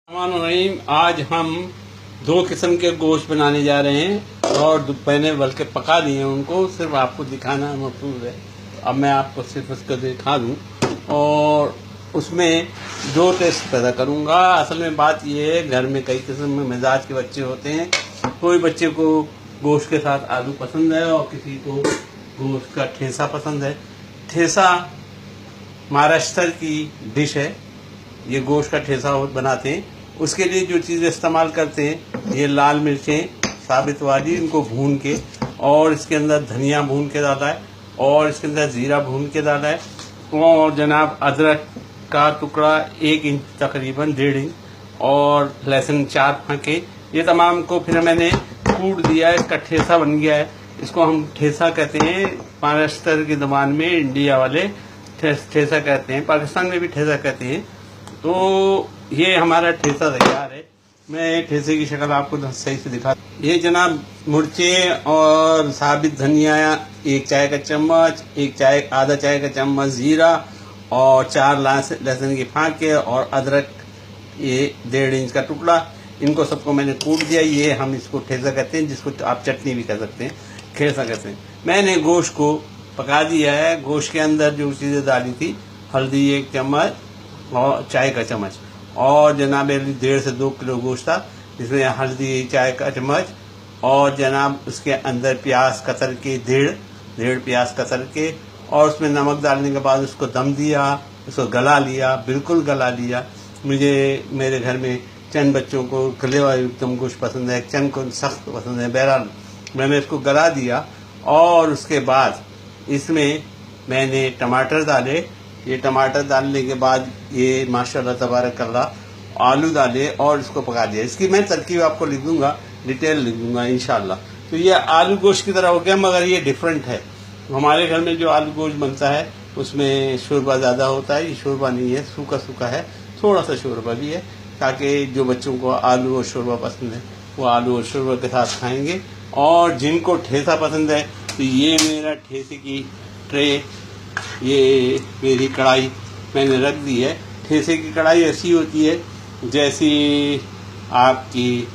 रहीम, आज हम दो किस्म के गोश्त बनाने जा रहे हैं और मैंने बल्कि पका दिए हैं उनको, सिर्फ आपको दिखाना मकसूद है। अब मैं आपको सिर्फ उसको दिखा दूं और उसमें दो टेस्ट पैदा करूंगा। असल में बात यह है, घर में कई किस्म में मिजाज के बच्चे होते हैं। कोई बच्चे को गोश्त के साथ आलू पसंद है और किसी को गोश्त का ठेसा पसंद है। ठेसा महाराष्ट्र की डिश है, ये गोश्त का ठेसा बनाते हैं। उसके लिए जो चीज़ें इस्तेमाल करते हैं, ये लाल मिर्चें साबित वाली, इनको भून के, और इसके अंदर धनिया भून के डाला है और इसके अंदर ज़ीरा भून के डाला है, और जनाब अदरक का टुकड़ा 1 इंच तकरीबन 1.5 इंच, और लहसुन 4 फांके, ये तमाम को फिर मैंने कूट दिया है। इसका ठेसा बन गया है। इसको हम ठेसा कहते हैं महाराष्ट्र की ज़बान में, इंडिया वाले ठेसा कहते हैं, पाकिस्तान में भी ठेसा कहते हैं। तो ये हमारा ठेसा तैयार है। मैं ठेसे की शक्ल आपको सही से दिखा। ये जनाब मिर्चें और साबित धनिया 1 चाय का चम्मच, आधा चाय का चम्मच जीरा, और 4 लहसुन की फांके, और अदरक ये 1.5 इंच का टुकड़ा, इनको सबको मैंने कूट दिया। ये हम इसको ठेसा कहते हैं, जिसको आप चटनी भी कह सकते हैं, ठेसा कहते हैं। मैंने गोश्त को पका दिया है। गोश्त के अंदर जो चीज़ें डाली थी, हल्दी 1 चम्मच और चाय का चम्मच, और जनाब 1.5 से 2 किलो गोश्त था, जिसमें हल्दी चाय का चम्मच, और जनाब उसके अंदर प्याज कतर के 1.5 प्याज कतर के, और उसमें नमक डालने के बाद उसको दम दिया, उसको गला लिया, बिल्कुल गला लिया। मेरे घर में चंद बच्चों को गले हुआ एकदम गोश्त पसंद है, चंद को सख्त पसंद है। बहरहाल मैंने इसको गला दिया, और उसके बाद इसमें मैंने टमाटर डाले। ये टमाटर डालने के बाद ये माशाल्लाह तबारकल्लाह आलू डाले और इसको पका दिया। इसकी मैं तरकीब आपको लिख दूंगा, डिटेल लिख दूंगा इंशाल्लाह। तो ये आलू गोश्त की तरह हो गया, मगर ये डिफरेंट है। हमारे घर में जो आलू गोश्त बनता है उसमें शोरबा ज़्यादा होता है। ये शोरबा नहीं है, सूखा सूखा है, थोड़ा सा शोरबा भी है, ताकि जो बच्चों को आलू और शोरबा पसंद है वो आलू और शोरबा के साथ खाएंगे। और जिनको ठेसा पसंद है, तो ये मेरा ठेसे की ट्रे, ये मेरी कढ़ाई मैंने रख दी है। ठेसे की कढ़ाई ऐसी होती है जैसी आपकी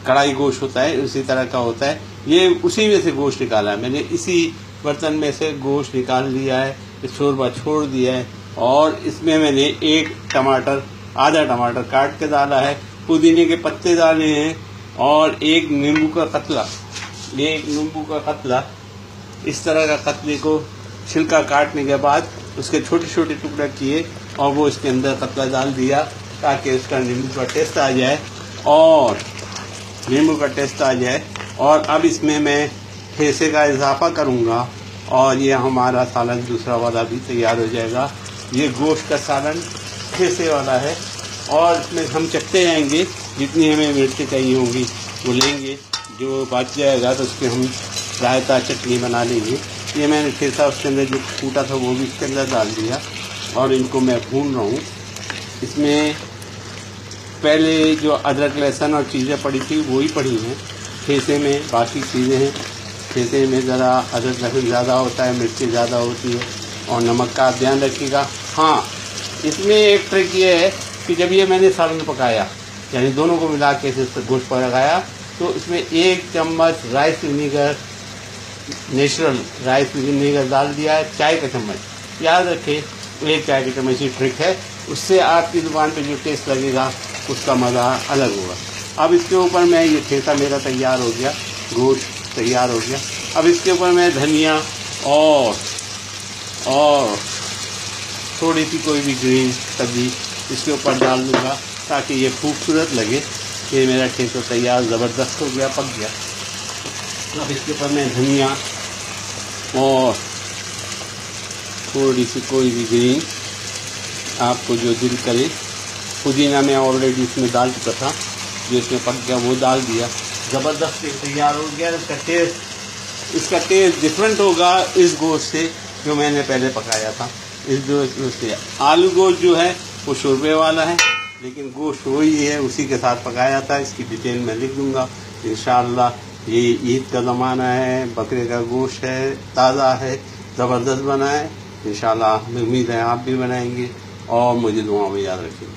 कढ़ाई गोश्त होता है, उसी तरह का होता है। ये उसी में से गोश्त निकाला है मैंने, इसी बर्तन में से गोश्त निकाल लिया है, शोरबा छोड़ दिया है, और इसमें मैंने आधा टमाटर काट के डाला है, पुदीने के पत्ते डाले हैं, और एक नींबू का कतला, इस तरह का कतले को छिलका काटने के बाद उसके छोटे छोटे टुकड़े किए और वो इसके अंदर कतला डाल दिया, ताकि उसका नींबू का टेस्ट आ जाए। और अब इसमें मैं ठेसे का इजाफा करूँगा, और ये हमारा सालन दूसरा वाला भी तैयार हो जाएगा। ये गोश्त का सालन ठेसे वाला है, और इसमें हम चखते जाएंगे, जितनी हमें मिर्चें चाहिए होंगी वो लेंगे। जो बच जाएगा तो उसके हम रायता चटनी बना लेंगे। ये मैंने ठेसा उसके अंदर जो कूटा था वो भी इसके अंदर डाल दिया, और इनको मैं भून रहा हूँ। इसमें पहले जो अदरक लहसुन और चीज़ें पड़ी थी वही पड़ी हैं ठेसे में, बाकी चीज़ें हैं। ठेसे में ज़रा अदरक लहसुन ज़्यादा होता है, मिर्ची ज़्यादा होती है, और नमक का आप ध्यान रखिएगा। हाँ, इसमें एक ट्रिक ये है कि जब ये मैंने सालन पकाया, यानी दोनों को मिला के गोश्त पर लगाया, तो इसमें 1 चम्मच नेचुरल राइस विनेगर डाल दिया है, चाय का चम्मच। याद रखें, 1 चाय का चम्मच ही ट्रिक है, उससे आपकी ज़ुबान पे जो टेस्ट लगेगा उसका मज़ा अलग होगा। अब इसके ऊपर मैं, ये ठेसा मेरा तैयार हो गया, गोश्त तैयार हो गया। अब इसके ऊपर मैं धनिया और थोड़ी सी कोई भी ग्रीन सब्जी इसके ऊपर डाल दूँगा, ताकि ये खूबसूरत लगे। ये मेरा ठेसा तैयार ज़बरदस्त हो गया, पक गया। अब इसके ऊपर मैं धनिया और थोड़ी सी कोई भी ग्रीन, आपको जो दिल करे, पुदीना मैं ऑलरेडी इसमें डाल चुका था, जो इसमें पक गया वो डाल दिया। ज़बरदस्त तैयार हो गया। इसका टेस्ट डिफरेंट होगा इस गोश्त से जो मैंने पहले पकाया था। इस गोश्त से आलू गोश्त जो है वो शोरबे वाला है, लेकिन गोश्त वही है, उसी के साथ पकाया था। इसकी डिटेल मैं लिख दूँगा इंशाअल्लाह। ये ईद का ज़माना है, बकरे का गोश्त है, ताज़ा है, ज़बरदस्त बना है। इंशाअल्लाह उम्मीद है आप भी बनाएंगे, और मुझे दुआ में याद रखिए।